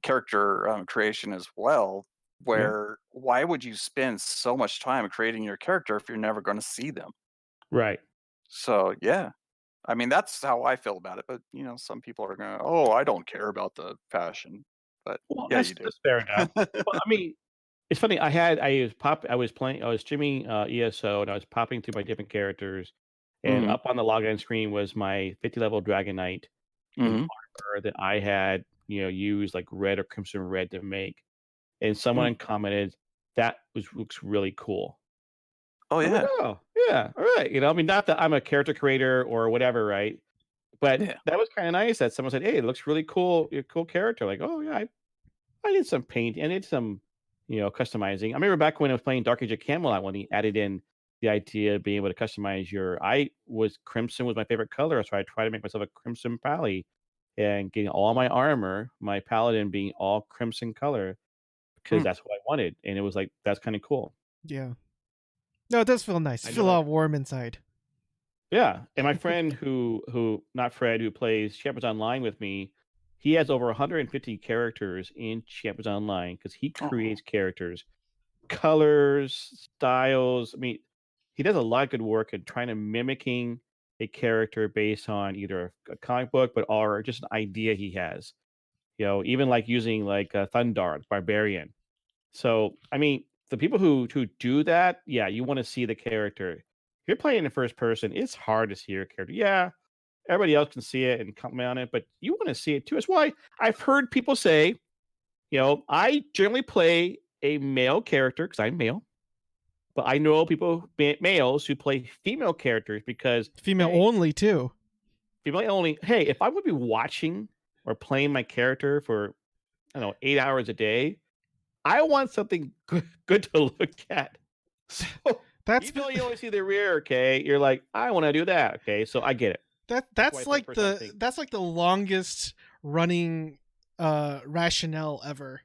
character creation as well, where why would you spend so much time creating your character if you're never going to see them? Right. So yeah, I mean, that's how I feel about it. But some people are going, "Oh, I don't care about the fashion," but Well, yeah, you do. that's fair enough. Well, I mean, it's funny. I was streaming ESO, and I was popping through my different characters, and Mhm. up on the login screen was my 50 level Dragon Knight in Mhm. armor that I had, used like red or crimson red to make. And someone Mm. commented that looks really cool. Oh I'm like, yeah, oh yeah, all right. I mean, not that I'm a character creator or whatever, right? But yeah. that was kind of nice that someone said, "Hey, it looks really cool. You're a cool character." Like, oh yeah, I did some paint and did some, customizing. I remember back when I was playing Dark Age of Camelot when he added in the idea of being able to customize crimson was my favorite color, so I tried to make myself a crimson pally and getting all my armor, my paladin being all crimson color because Mm. that's what I wanted, and it was like that's kind of cool. Yeah. No, it does feel nice. I I know feel that. all warm inside. Yeah, and my friend who not Fred, who plays Shepherds Online with me, he has over 150 characters in Shepherds Online because he Oh. creates characters, colors, styles. I mean, he does a lot of good work at trying to mimicking a character based on either a comic book, or just an idea he has. Even like using like Thundar, Barbarian. So, I mean, the people who do that, yeah, you want to see the character. If you're playing in first person, it's hard to see your character. Yeah, everybody else can see it and comment on it, but you want to see it too. That's why I've heard people say, I generally play a male character because I'm male, but I know people, males, who play female characters because Female hey, only too. female only. Hey, if I would be watching or playing my character for, I don't know, 8 hours a day, I want something good to look at. So That's even though you only see the rear, okay, you're like, I want to do that. Okay, so I get it. that's why I play like first time thing. that's like the longest running rationale ever.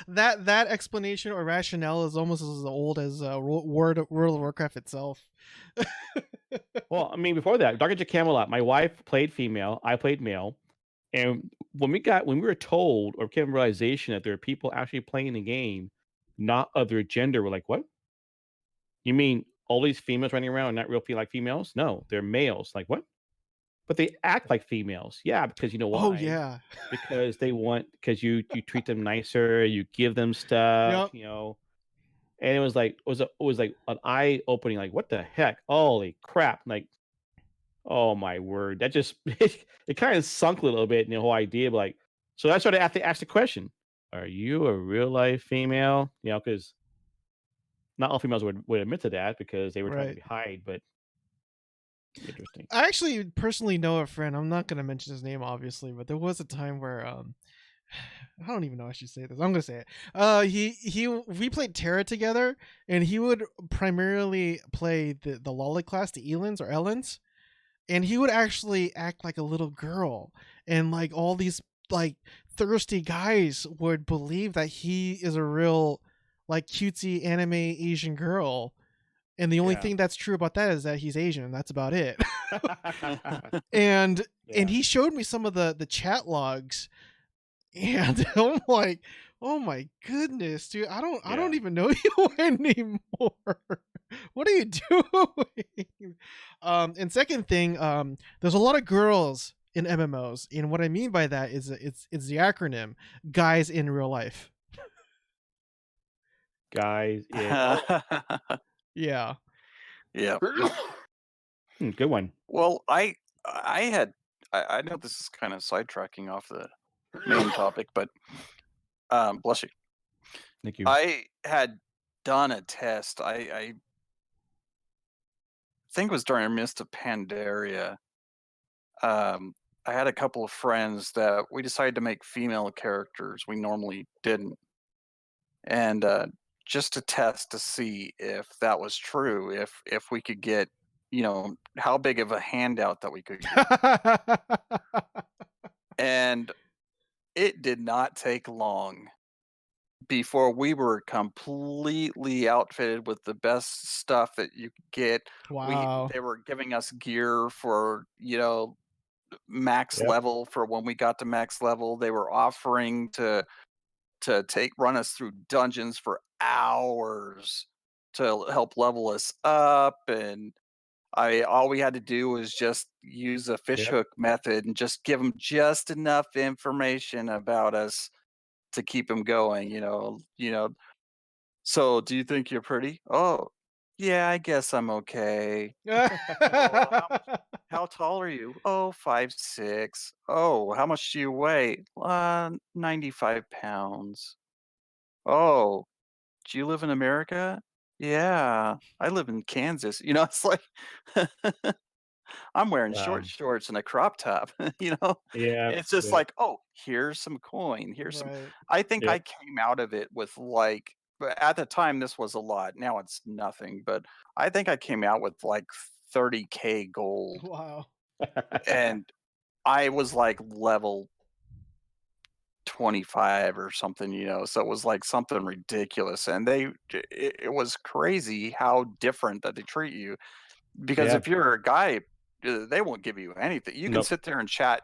that explanation or rationale is almost as old as World of Warcraft itself. Well, I mean, before that, Dark Age of Camelot, my wife played female, I played male, and when we were told or came to realization that there are people actually playing the game not of their gender, we're like, what? You mean all these females running around and not real feel like females? No, they're males. Like what? But they act like females. Yeah, because you know Oh why? yeah. Because because you treat them nicer, you give them stuff, Yep. And it was like it was like an eye opening. Like what the heck? Holy crap! Like oh my word! That just it kind of sunk a little bit in the whole idea. But like so that's why I have to ask the question: are you a real life female? Because not all females would admit to that because they were trying Right. to hide. But interesting. I actually personally know a friend. I'm not gonna mention his name, obviously, but there was a time where I don't even know I should say this. I'm gonna say it. We played Terra together, and he would primarily play the lolly class, the Elens or Ellens, and he would actually act like a little girl, and like all these like thirsty guys would believe that he is a real like cutesy anime Asian girl. And the only thing that's true about that is that he's Asian. That's about it. and Yeah. he showed me some of the chat logs, and I'm like, oh my goodness, dude, I don't even know you anymore. What are you doing? And second thing, there's a lot of girls in MMOs, and what I mean by that is it's the acronym guys in real life. Guys, Yeah. Yeah. no, Good one. Well, I know this is kind of sidetracking off the main topic, but bless you. Thank you. I had done a test. I think it was during Mist of Pandaria. I had a couple of friends that we decided to make female characters. We normally didn't, and just to test to see if that was true, if we could get, how big of a handout that we could get. And it did not take long before we were completely outfitted with the best stuff that you could get. Wow. They were giving us gear for, max level for when we got to max level. They were offering to run us through dungeons for hours to help level us up, and all we had to do was just use a fishhook method and just give them just enough information about us to keep them going, So, do you think you're pretty? Oh, yeah, I guess I'm okay. Well, how tall are you? Oh, 5'6". Oh, how much do you weigh? 95 pounds. Oh, do you live in America? Yeah, I live in Kansas. It's like I'm wearing short shorts and a crop top. Yeah. It's just like, oh, here's some coin. Here's some. Right. I think I came out of it with but at the time this was a lot. Now it's nothing. But I think I came out with like 30K gold, Wow. and I was like level 25 or something. So it was like something ridiculous, and it was crazy how different that they treat you. Because if you're a guy, they won't give you anything. You can sit there and chat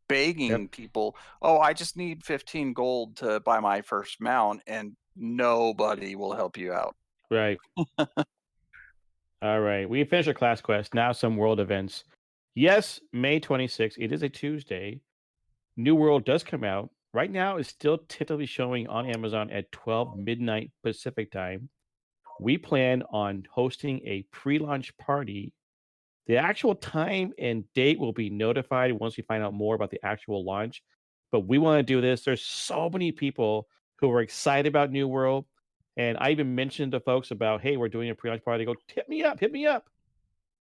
begging people, oh, I just need 15 gold to buy my first mount, and nobody will help you out. Right. All right. We finished our class quest. Now some world events. Yes, May 26th. It is a Tuesday. New World does come out. Right now, it's still tentatively showing on Amazon at 12 midnight Pacific time. We plan on hosting a pre-launch party. The actual time and date will be notified once we find out more about the actual launch. But we want to do this. There's so many people who are excited about New World. And I even mentioned to folks about, hey, we're doing a pre-launch party. Go, hit me up, hit me up.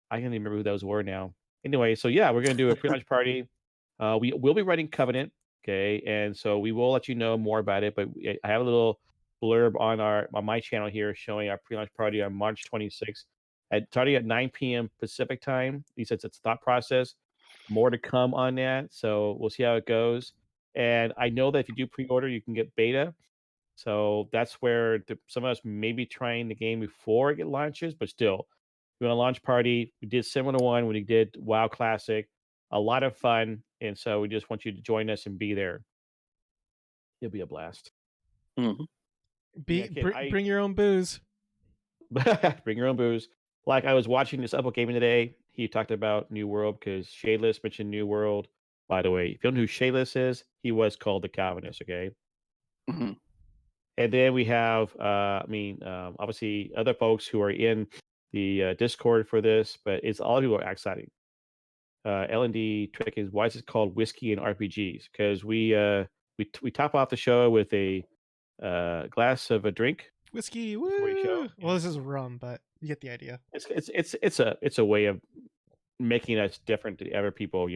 I can't even remember who those were now. Anyway, so yeah, we're going to do a pre-launch party. We will be writing Covenant. Okay. And so we will let you know more about it. But I have a little blurb on my channel here showing our pre-launch party on March 26th starting at 9 p.m. Pacific time. He says it's a thought process. More to come on that. So we'll see how it goes. And I know that if you do pre-order, you can get beta. So that's where some of us may be trying the game before it launches, but still, we want a launch party. We did similar to one when we did WoW Classic. A lot of fun. And so we just want you to join us and be there. It'll be a blast. Mm-hmm. Bring your own booze. Bring your own booze. Like I was watching this Upload Gaming today. He talked about New World because Shayless mentioned New World. By the way, if you don't know who Shayless is, he was called the Calvinist, okay? Mm-hmm. And then we have, obviously other folks who are in the Discord for this, but it's all people are exciting. L&D trick is why is it called Whiskey and RPGs? Because we top off the show with a glass of a drink. Whiskey, woo! Well, this is rum, but you get the idea. It's a way of making us different to other people,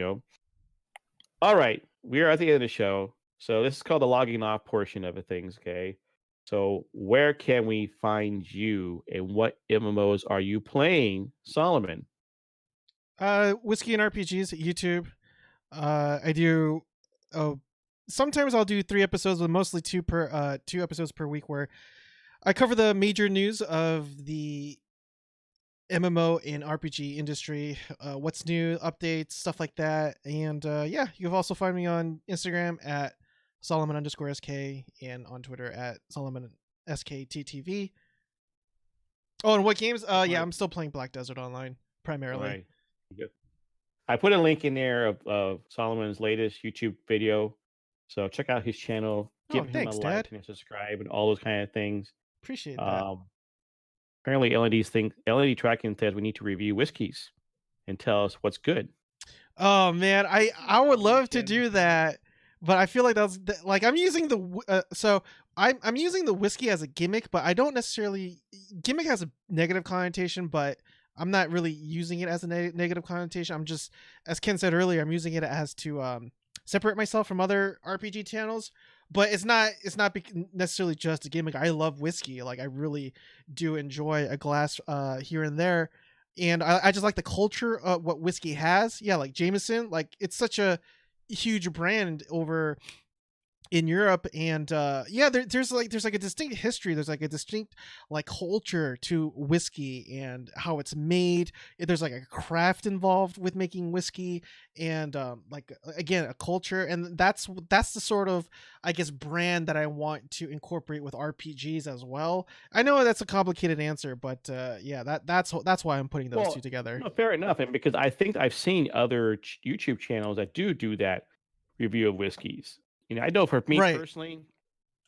All right, we are at the end of the show, so this is called the logging off portion of the things. Okay, so where can we find you, and what MMOs are you playing, Solomon? Whiskey and RPGs at YouTube. I do. Sometimes I'll do 3 episodes, but mostly 2 episodes per week, where I cover the major news of the MMO and RPG industry, what's new, updates, stuff like that. And you can also find me on Instagram at Solomon_SK and on Twitter at SolomonSKTTV. Oh, and what games? I'm still playing Black Desert Online primarily. Right. I put a link in there of Solomon's latest YouTube video, so check out his channel. Give him a like and subscribe and all those kind of things. Appreciate that. Apparently, LED Tracking says we need to review whiskeys, and tell us what's good. Oh man, I would love to do that, but I feel like like I'm using I'm using the whiskey as a gimmick, but I don't necessarily gimmick has a negative connotation, but I'm not really using it as a negative connotation. I'm just, as Ken said earlier, I'm using it as to separate myself from other RPG channels. But it's not necessarily just a gimmick. I love whiskey. Like I really do enjoy a glass here and there, and I just like the culture of what whiskey has. Yeah, like Jameson, like it's such a huge brand over in Europe, and there's like a distinct history. There's like a distinct like culture to whiskey and how it's made. There's like a craft involved with making whiskey, and like again a culture, and that's the sort of, I guess, brand that I want to incorporate with RPGs as well. I know that's a complicated answer, but that's why I'm putting those two together. No, fair enough, and because I think I've seen other YouTube channels that do that review of whiskeys. I know for me personally,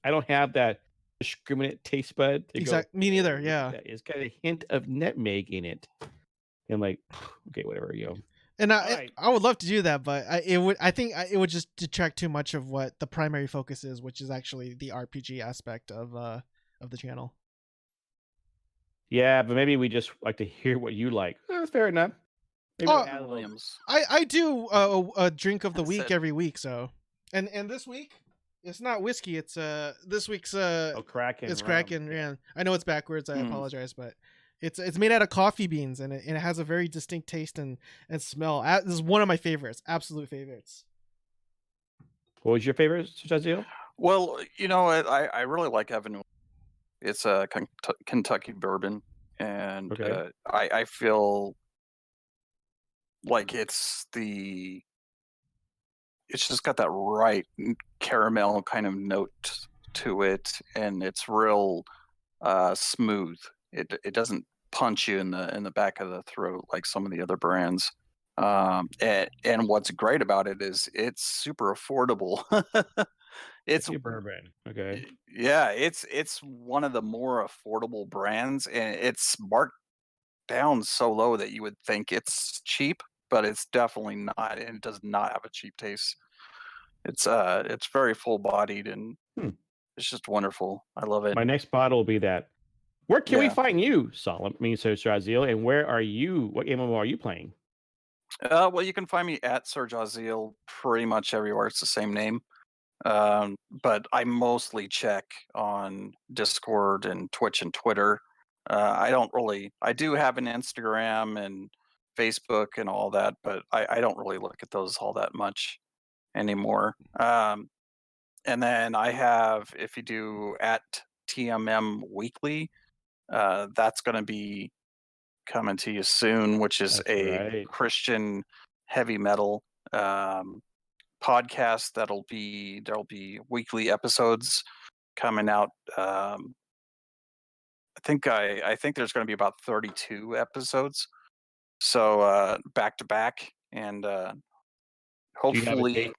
I don't have that discriminate taste bud. Me neither. Yeah, it's got a hint of nutmeg in it. And like, okay, whatever, And I would love to do that, but I think it would just detract too much of what the primary focus is, which is actually the RPG aspect of the channel. Yeah, but maybe we just like to hear what you like. That's fair enough. Maybe Williams. I do a drink of the week every week, so. And this week, it's not whiskey. It's this week's Kraken. It's Kraken. Yeah, I know it's backwards. I apologize, but it's made out of coffee beans, and it has a very distinct taste and smell. This is one of my favorites, absolute favorites. What was your favorite, Jazeel? Well, I really like having. It's a Kentucky bourbon, and I feel like it's just got that right caramel kind of note to it, and it's real smooth. It doesn't punch you in the back of the throat like some of the other brands. And what's great about it is it's super affordable. It's bourbon. Okay. Yeah, it's one of the more affordable brands, and it's marked down so low that you would think it's cheap, but it's definitely not, and it does not have a cheap taste. It's very full bodied, and it's just wonderful. I love it. My next bottle will be that. Where can we find you, Jazeel, and where are you? What MMO are you playing? Well, you can find me at Sir Jazeel pretty much everywhere. It's the same name. But I mostly check on Discord and Twitch and Twitter. I do have an Instagram and Facebook and all that, but I don't really look at those all that much anymore. And then I have, if you do at TMM Weekly, that's going to be coming to you soon, which is Christian heavy metal podcast. There'll be weekly episodes coming out. I think there's going to be about 32 episodes, so back to back, and hopefully.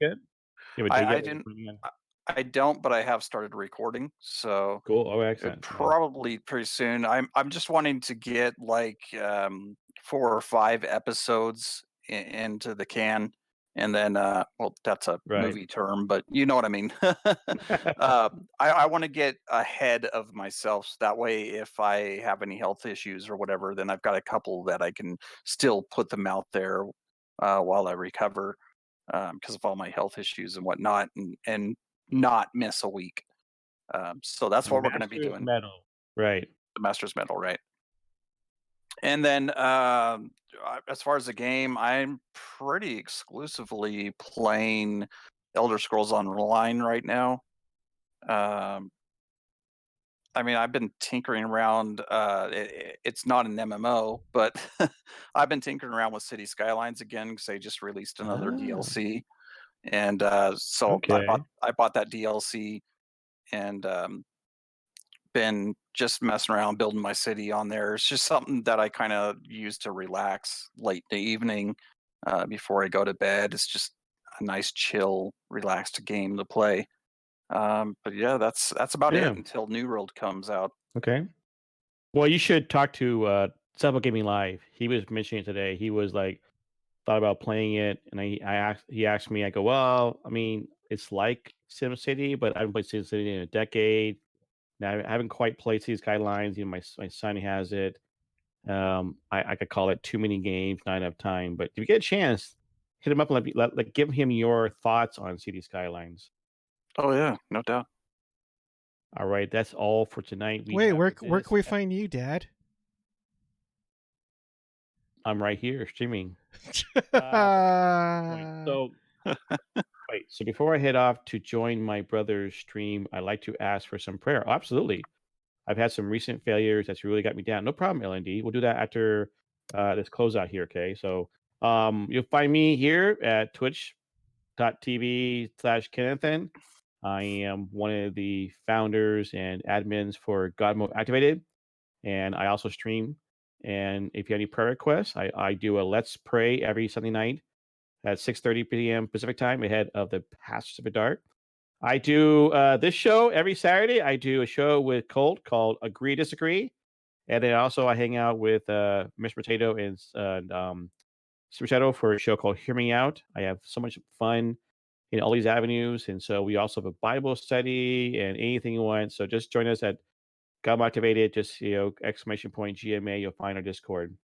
I don't, but I have started recording, so cool. Oh, excellent. Probably pretty soon. I'm just wanting to get like 4 or 5 episodes into the can, and then well, that's a movie term, but you know what I mean. I want to get ahead of myself, so that way if I have any health issues or whatever, then I've got a couple that I can still put them out there while I recover, because of all my health issues and whatnot, and not miss a week. So that's what we're going to be doing. Medal. Right. The Master's Medal, right. And then as far as the game, I'm pretty exclusively playing Elder Scrolls Online right now. I mean, I've been tinkering around. It's not an MMO, but I've been tinkering around with City Skylines again because they just released another DLC. And so I bought that DLC and been just messing around building my city on there. It's just something that I kind of use to relax late in the evening before I go to bed. It's just a nice, chill, relaxed game to play. But yeah, that's about it until New World comes out. Okay. Well, you should talk to Double Gaming Live. He was mentioning it today. He was like thought about playing it, and he asked me. I go, well, I mean, it's like SimCity, but I haven't played SimCity in a decade. Now I haven't quite played Cities Skylines. You know, my son has it. I could call it too many games, not enough time. But if you get a chance, hit him up and give him your thoughts on Cities Skylines. Oh yeah, no doubt. All right, that's all for tonight. Wait, where can we find you, Dad? I'm right here streaming. So wait, so before I head off to join my brother's stream, I'd like to ask for some prayer. Oh, absolutely. I've had some recent failures that's really got me down. No problem, LND. We'll do that after this closeout here, okay? So you'll find me here at twitch.tv/Kennethan. I am one of the founders and admins for God Mode Activated, and I also stream. And if you have any prayer requests, I do a Let's Pray every Sunday night at 6:30 p.m. Pacific time ahead of the Pacific Dark. I do this show every Saturday. I do a show with Colt called Agree Disagree, and then also I hang out with Mr. Potato and Super Shadow for a show called Hear Me Out. I have so much fun in all these avenues, and so we also have a Bible study and anything you want. So just join us at God Motivated. Just !GMA. You'll find our Discord.